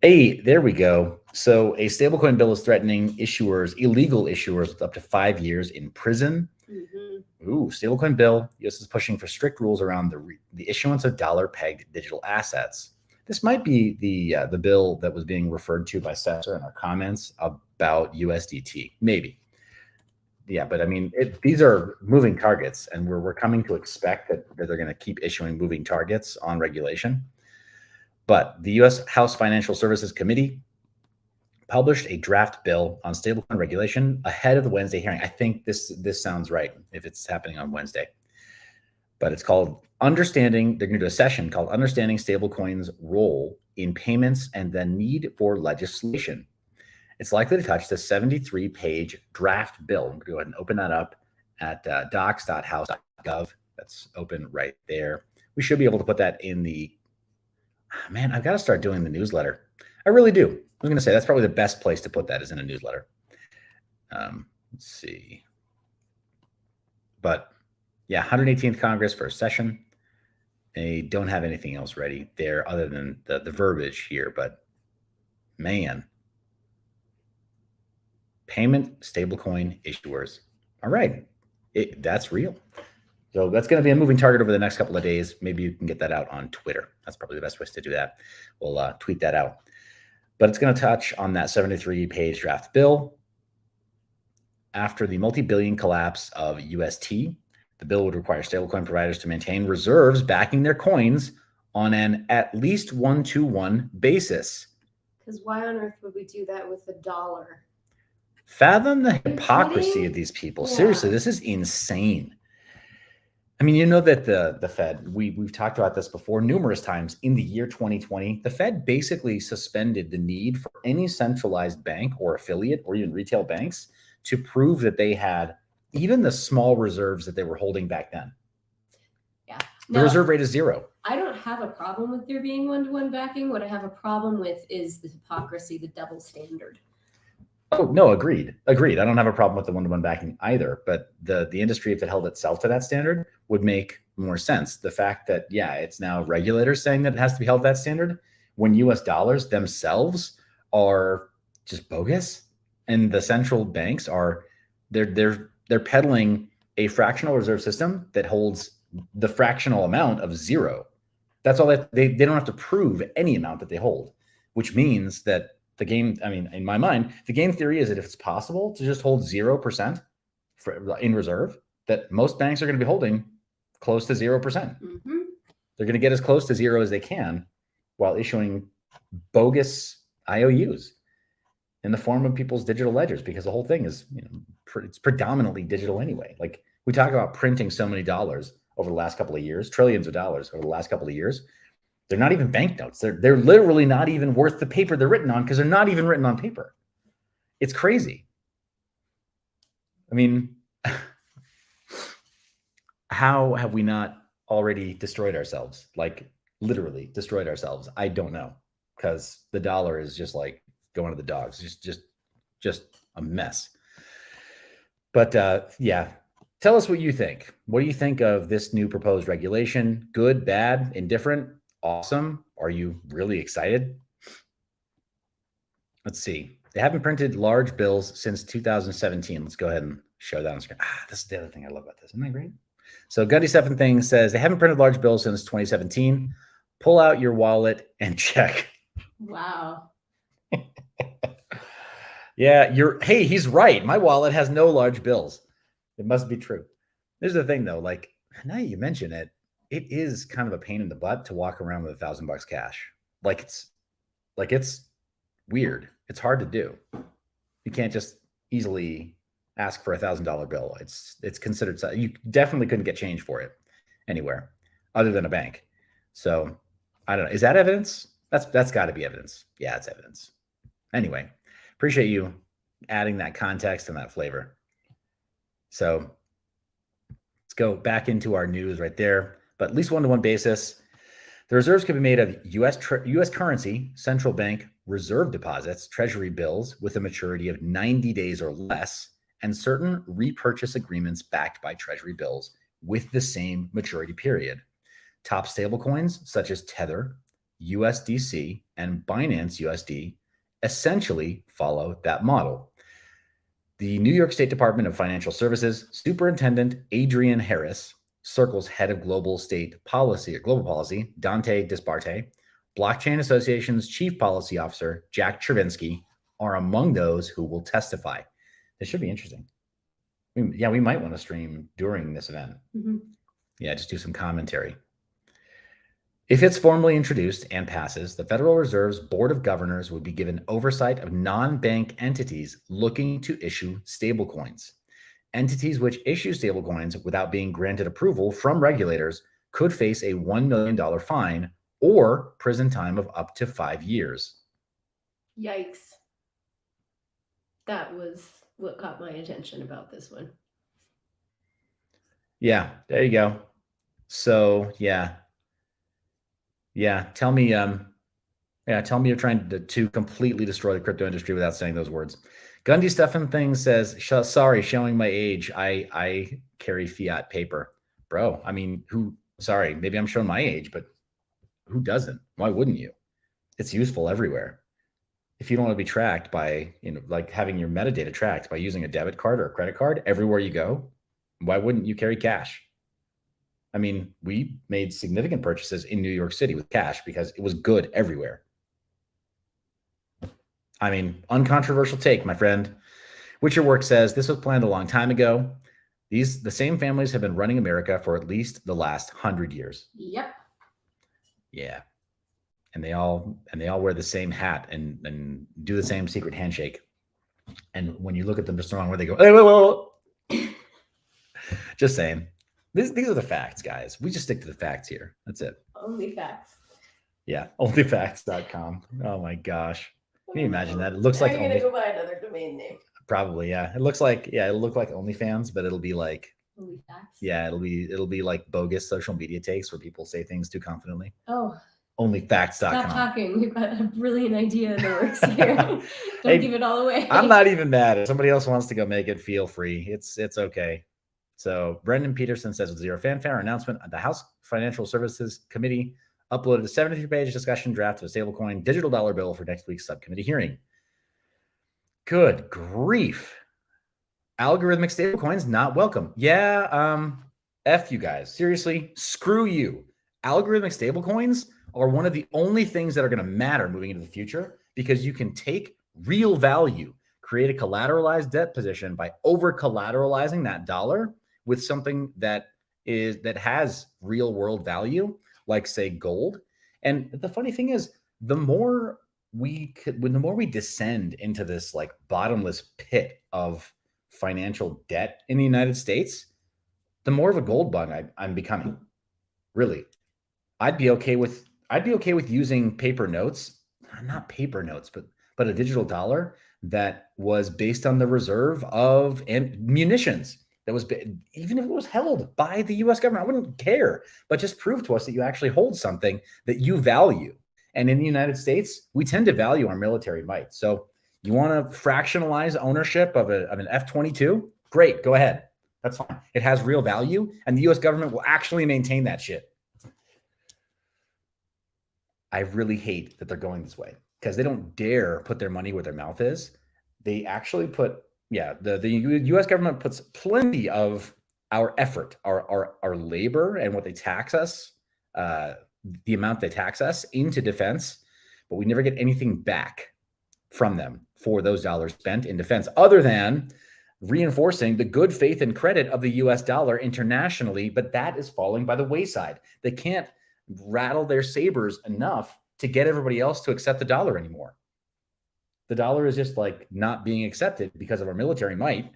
A: Hey, there we go. So a stablecoin bill is threatening illegal issuers with up to 5 years in prison. Mm-hmm. Ooh, stablecoin bill. US is pushing for strict rules around the issuance of dollar-pegged digital assets. This might be the bill that was being referred to by Cesar in our comments about USDT. Maybe. Yeah, but I mean, these are moving targets, and we're coming to expect that they're going to keep issuing moving targets on regulation. But the U.S. House Financial Services Committee published a draft bill on stablecoin regulation ahead of the Wednesday hearing. I think this sounds right if it's happening on Wednesday. But it's called Understanding. They're going to do a session called Understanding Stablecoins' Role in Payments and the Need for Legislation. It's likely to touch the 73-page draft bill. I'm going to go ahead and open that up at docs.house.gov. That's open right there. We should be able to put that in the... Man, I've got to start doing the newsletter. I really do. I was going to say that's probably the best place to put that is in a newsletter. Let's see. But yeah, 118th Congress first session. They don't have anything else ready there other than the verbiage here. But man, payment stablecoin issuers. All right, that's real. So that's going to be a moving target over the next couple of days. Maybe you can get that out on Twitter. That's probably the best way to do that. We'll tweet that out. But it's going to touch on that 73-page draft bill. After the multi-billion collapse of UST, the bill would require stablecoin providers to maintain reserves backing their coins on an at least 1-to-1 basis.
B: Because why on earth would we do that with $1?
A: Fathom the hypocrisy of these people. Yeah. Seriously, this is insane. I mean, you know that the Fed, we've talked about this before numerous times. In the year 2020, the Fed basically suspended the need for any centralized bank or affiliate or even retail banks to prove that they had even the small reserves that they were holding back then.
B: Yeah.
A: The reserve rate is 0.
B: I don't have a problem with there being 1-to-1 backing. What I have a problem with is the hypocrisy, the double standard.
A: Oh, no, agreed. I don't have a problem with the 1-to-1 backing either, but the industry, if it held itself to that standard, would make more sense. The fact that, yeah, it's now regulators saying that it has to be held to that standard when US dollars themselves are just bogus, and the central banks are, they're peddling a fractional reserve system that holds the fractional amount of 0. That's all that they don't have to prove any amount that they hold, which means that the game, I mean, in my mind, the game theory is that if it's possible to just hold 0% in reserve, that most banks are going to be holding close to 0%. Mm-hmm. They're going to get as close to 0 as they can while issuing bogus IOUs in the form of people's digital ledgers, because the whole thing is, it's predominantly digital anyway. Like, we talk about printing so many dollars over the last couple of years, trillions of dollars over the last couple of years. They're not even banknotes. They're literally not even worth the paper they're written on, because they're not even written on paper. It's crazy. I mean, how have we not already destroyed ourselves? Like, literally destroyed ourselves. I don't know, because the dollar is just like going to the dogs. Just a mess. But yeah, tell us what you think. What do you think of this new proposed regulation? Good, bad, indifferent? Awesome. Are you really excited? Let's see. They haven't printed large bills since 2017. Let's go ahead and show that on screen. This is the other thing I love about this. Isn't that great? So Gundy7 Thing says they haven't printed large bills since 2017. Pull out your wallet and check.
B: Wow.
A: Yeah, hey, he's right. My wallet has no large bills. It must be true. Here's the thing though, like, now you mention it, it is kind of a pain in the butt to walk around with $1,000 cash. It's weird. It's hard to do. You can't just easily ask for $1,000 bill. It's considered, you definitely couldn't get change for it anywhere other than a bank. So I don't know. Is that evidence? That's got to be evidence. Yeah, it's evidence. Anyway, appreciate you adding that context and that flavor. So let's go back into our news right there. But at least 1-to-1 basis, the reserves can be made of U.S. currency, central bank reserve deposits, treasury bills with a maturity of 90 days or less, and certain repurchase agreements backed by treasury bills with the same maturity period. Top stablecoins such as Tether, USDC, and Binance USD essentially follow that model. The New York State Department of Financial Services Superintendent Adrian Harris, Circle's head of global policy, Dante Disparte,
C: Blockchain Association's chief policy officer, Jack Chervinsky, are among those who will testify. This should be interesting. Yeah, we might want to stream during this event. Yeah, just do some commentary. If it's formally introduced and passes, the Federal Reserve's Board of Governors would be given oversight of non-bank entities looking to issue stablecoins. Entities which issue stablecoins without being granted approval from regulators could face a $1 million fine or prison time of up to 5 years.
B: Yikes. That was what caught my attention about this one.
C: Yeah, there you go. So, yeah, tell me you're trying to completely destroy the crypto industry without saying those words. Gundy Stefan Thing says, sorry, showing my age. I carry fiat paper. Bro, I mean, sorry, maybe I'm showing my age, but who doesn't? Why wouldn't you? It's useful everywhere. If you don't want to be tracked by, like having your metadata tracked by using a debit card or a credit card everywhere you go, why wouldn't you carry cash? I mean, we made significant purchases in New York City with cash because it was good everywhere. I mean, uncontroversial take, my friend. Witcher Work says this was planned a long time ago. The same families have been running America for at least the last 100 years.
B: Yep.
C: Yeah. And they all wear the same hat and do the same secret handshake. And when you look at them just wrong, where they go, hey, whoa. Just saying. These are the facts, guys. We just stick to the facts here. That's it.
B: Only facts.
C: Yeah, onlyfacts.com. Oh my gosh. Can you imagine that? It looks like
B: I'm gonna go buy another domain name.
C: Probably, yeah. It looks like, it'll look like OnlyFans, but it'll be like
B: OnlyFacts.
C: Yeah, it'll be like bogus social media takes where people say things too confidently.
B: Oh.
C: Onlyfacts.com.
B: Stop talking. We've got a brilliant idea in the works here. Don't give it all away.
C: I'm not even mad. If somebody else wants to go make it, feel free. It's okay. So Brendan Peterson says with zero fanfare announcement, the House Financial Services Committee uploaded a 73-page discussion draft of a stablecoin digital dollar bill for next week's subcommittee hearing. Good grief. Algorithmic stablecoins not welcome. Yeah, F you guys. Seriously, screw you. Algorithmic stablecoins are one of the only things that are going to matter moving into the future because you can take real value, create a collateralized debt position by over collateralizing that dollar with something that has real world value, like say gold. And the funny thing is, the more we descend into this like bottomless pit of financial debt in the United States, the more of a gold bug I'm becoming. Really, I'd be okay with using paper notes, not paper notes, but a digital dollar that was based on the reserve of munitions. That was, even if it was held by the U.S. government, I wouldn't care. But just prove to us that you actually hold something that you value. And in the United States, we tend to value our military might. So you want to fractionalize ownership of an F-22? Great, go ahead. That's fine. It has real value, and the U.S. government will actually maintain that shit. I really hate that they're going this way because they don't dare put their money where their mouth is. They actually put, the U.S. government puts plenty of our effort, our labor, and what they tax us, the amount they tax us into defense, but we never get anything back from them for those dollars spent in defense, other than reinforcing the good faith and credit of the US dollar internationally. But that is falling by the wayside. They can't rattle their sabers enough to get everybody else to accept the dollar anymore. The dollar is just like not being accepted because of our military might.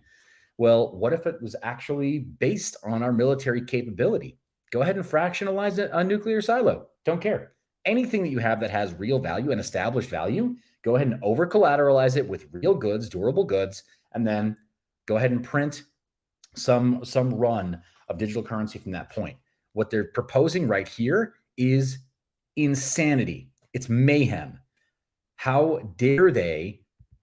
C: Well, what if it was actually based on our military capability? Go ahead and fractionalize a nuclear silo. Don't care. Anything that you have that has real value and established value, go ahead and over collateralize it with real goods, durable goods, and then go ahead and print some run of digital currency from that point. What they're proposing right here is insanity. It's mayhem. How dare they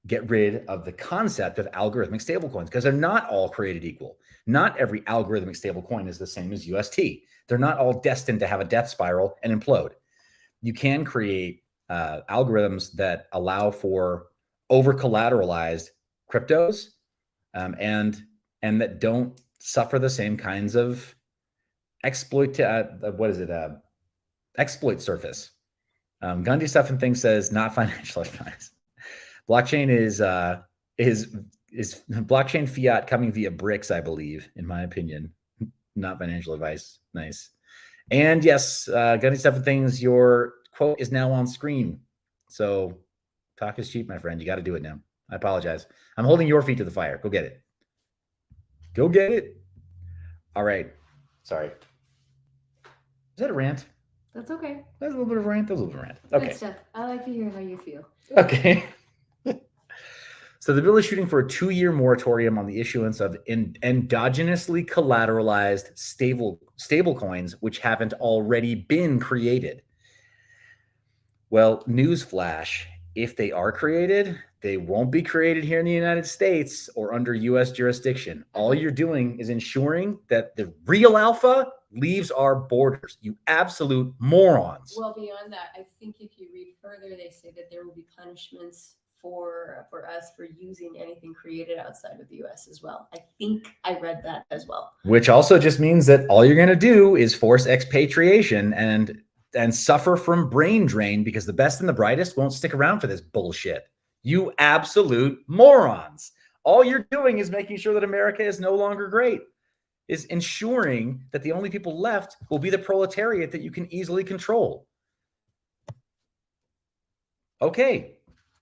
C: get rid of the concept of algorithmic stablecoins? Because they're not all created equal. Not every algorithmic stablecoin is the same as UST. They're not all destined to have a death spiral and implode. You can create algorithms that allow for over collateralized cryptos and that don't suffer the same kinds of exploit surface. Gundy Stuff and Things says not financial advice. Blockchain is blockchain fiat coming via bricks, I believe, in my opinion. Not financial advice. Nice. And yes, Gundy Stuff and Things, your quote is now on screen. So talk is cheap, my friend. You got to do it now. I apologize. I'm holding your feet to the fire. Go get it. Go get it. All right. Sorry. Is that a rant?
D: That's okay.
C: That's a little bit of a rant. That was a little bit of a rant. Okay.
D: Good stuff. I like to hear how you feel.
C: Okay. So the bill is shooting for a 2-year moratorium on the issuance of endogenously collateralized stable coins, which haven't already been created. Well, newsflash, if they are created, they won't be created here in the United States or under US jurisdiction. All you're doing is ensuring that the real alpha leaves our borders. You absolute morons.
D: Well, beyond that, I think if you read further, they say that there will be punishments for us for using anything created outside of the US as well. I think I read that as well.
C: Which also just means that all you're going to do is force expatriation and suffer from brain drain because the best and the brightest won't stick around for this bullshit. You absolute morons. All you're doing is making sure that America is no longer great, is ensuring that the only people left will be the proletariat that you can easily control. Okay.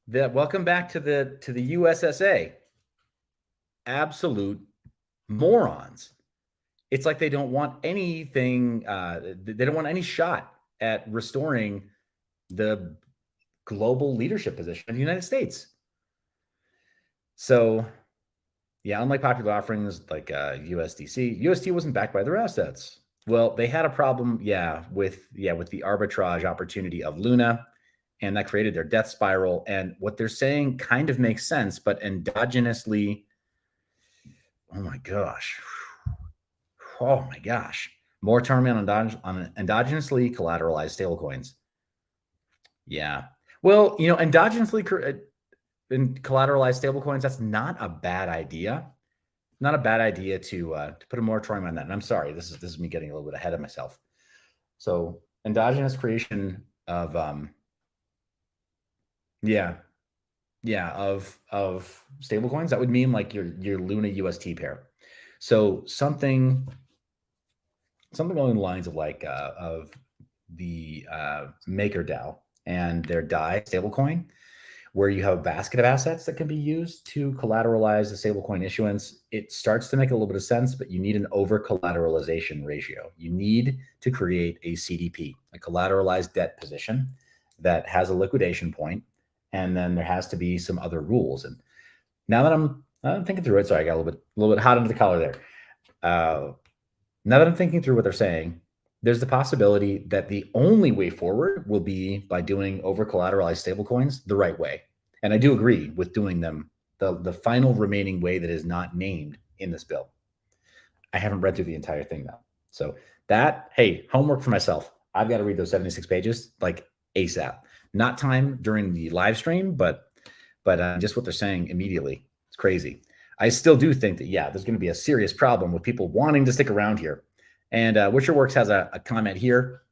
C: Welcome back to the USSA. Absolute morons. It's like they don't want anything. They don't want any shot at restoring the global leadership position of the United States. So, yeah, unlike popular offerings like USDC, UST wasn't backed by their assets. Well, they had a problem, with the arbitrage opportunity of Luna. And that created their death spiral. And what they're saying kind of makes sense, but endogenously, oh my gosh, moratorium on endogenously collateralized stablecoins. Yeah. Well, endogenously collateralized stablecoins, that's not a bad idea. Not a bad idea to put a moratorium on that. And I'm sorry, this is me getting a little bit ahead of myself. So endogenous creation of of stable coins, that would mean like your Luna UST pair. So something along the lines of like of the MakerDAO and their DAI stablecoin, where you have a basket of assets that can be used to collateralize the stablecoin issuance. It starts to make a little bit of sense, but you need an over collateralization ratio. You need to create a CDP, a collateralized debt position that has a liquidation point. And then there has to be some other rules. And now that I'm thinking through it, sorry, I got a little bit hot under the collar there. Now that I'm thinking through what they're saying, there's the possibility that the only way forward will be by doing over collateralized stablecoins the right way. And I do agree with doing them the final remaining way that is not named in this bill. I haven't read through the entire thing though. So that, hey, homework for myself. I've got to read those 76 pages like ASAP. Not time during the live stream, but just what they're saying immediately. It's crazy. I still do think that, there's going to be a serious problem with people wanting to stick around here. And WitcherWorks has a comment here.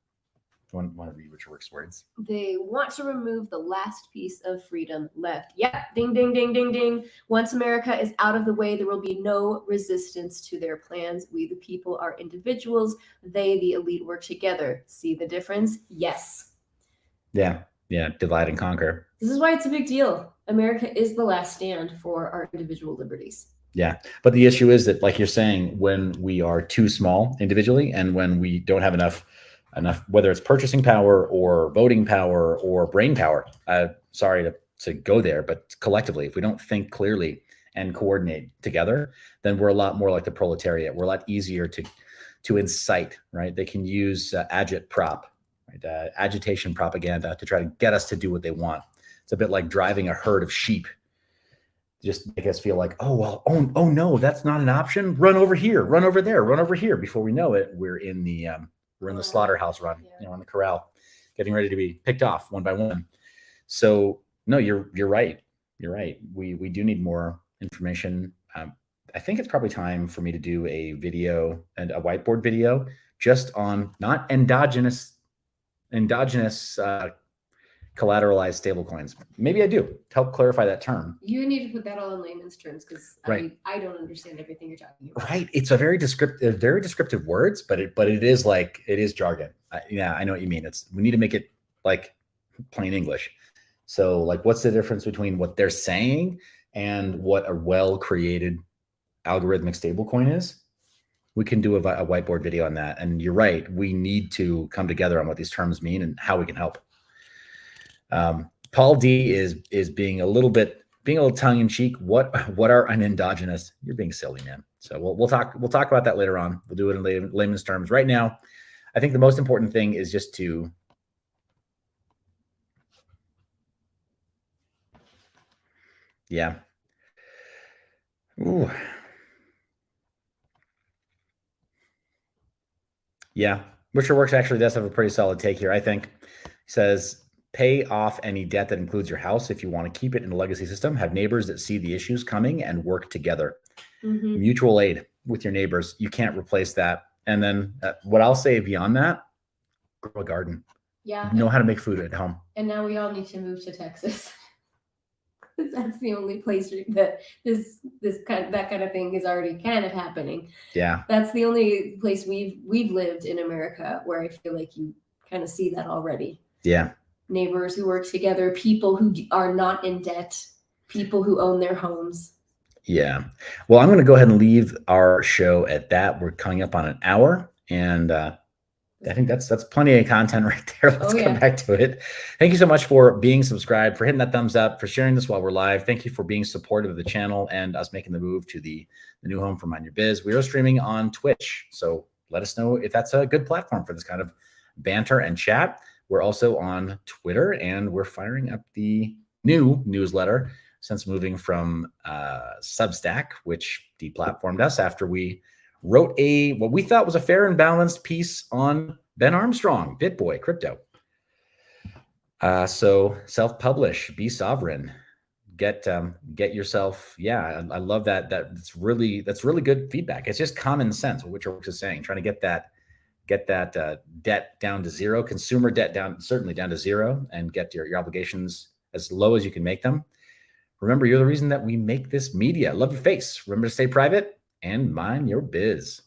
C: Want to read WitcherWorks' words?
D: They want to remove the last piece of freedom left. Yeah, ding, ding, ding, ding, ding. Once America is out of the way, there will be no resistance to their plans. We, the people, are individuals. They, the elite, work together. See the difference? Yes.
C: Yeah, divide and conquer.
D: This is why it's a big deal. America is the last stand for our individual liberties.
C: Yeah, but the issue is that, like you're saying, when we are too small individually and when we don't have enough, whether it's purchasing power or voting power or brain power, sorry to go there, but collectively, if we don't think clearly and coordinate together, then we're a lot more like the proletariat. We're a lot easier to incite, right? They can use agitprop. Agitation propaganda to try to get us to do what they want. It's a bit like driving a herd of sheep. Just make us feel like, oh no, that's not an option. Run over here, run over there, run over here. Before we know it, we're in the slaughterhouse run, in the corral, getting ready to be picked off one by one. So no, you're right. You're right. We do need more information. I think it's probably time for me to do a video and a whiteboard video just on not endogenous collateralized stablecoins. Maybe I do. Help clarify that term.
D: You need to put that all in layman's terms because
C: Right.
D: I don't understand everything you're talking about.
C: Right. It's a very descriptive words, but it is like, it is jargon. Yeah, I know what you mean. We need to make it like plain English. So like, what's the difference between what they're saying and what a well-created algorithmic stablecoin is? We can do a whiteboard video on that. And you're right. We need to come together on what these terms mean and how we can help. Paul D is being a little tongue in cheek. What are an endogenous? You're being silly, man. So we'll talk about that later on. We'll do it in layman's terms. Right now, I think the most important thing is just to Ooh. Yeah. Richard Works actually does have a pretty solid take here, I think. He says, pay off any debt that includes your house if you want to keep it in a legacy system. Have neighbors that see the issues coming and work together.
D: Mm-hmm.
C: Mutual aid with your neighbors. You can't replace that. And then what I'll say beyond that, grow a garden.
D: Yeah.
C: Know how to make food at home.
D: And now we all need to move to Texas. That's the only place that that kind of thing is already kind of happening.
C: Yeah.
D: That's the only place we've lived in America where I feel like you kind of see that already.
C: Yeah.
D: Neighbors who work together, people who are not in debt, people who own their homes.
C: Yeah. Well, I'm going to go ahead and leave our show at that. We're coming up on an hour, and I think that's plenty of content right there. Let's come back to it. Thank you so much for being subscribed, for hitting that thumbs up, for sharing this while we're live. Thank you for being supportive of the channel and us making the move to the new home for Mind Your Biz. We are streaming on Twitch, so let us know if that's a good platform for this kind of banter and chat. We're also on Twitter, and we're firing up the new newsletter since moving from Substack, which deplatformed us after we wrote what we thought was a fair and balanced piece on Ben Armstrong, BitBoy Crypto. So self-publish, be sovereign, get yourself. Yeah, I love that. That's really good feedback. It's just common sense what Richard Works is saying, trying to get that debt down to zero, consumer debt certainly down to zero, and get your obligations as low as you can make them. Remember, you're the reason that we make this media. Love your face. Remember to stay private and mind your biz.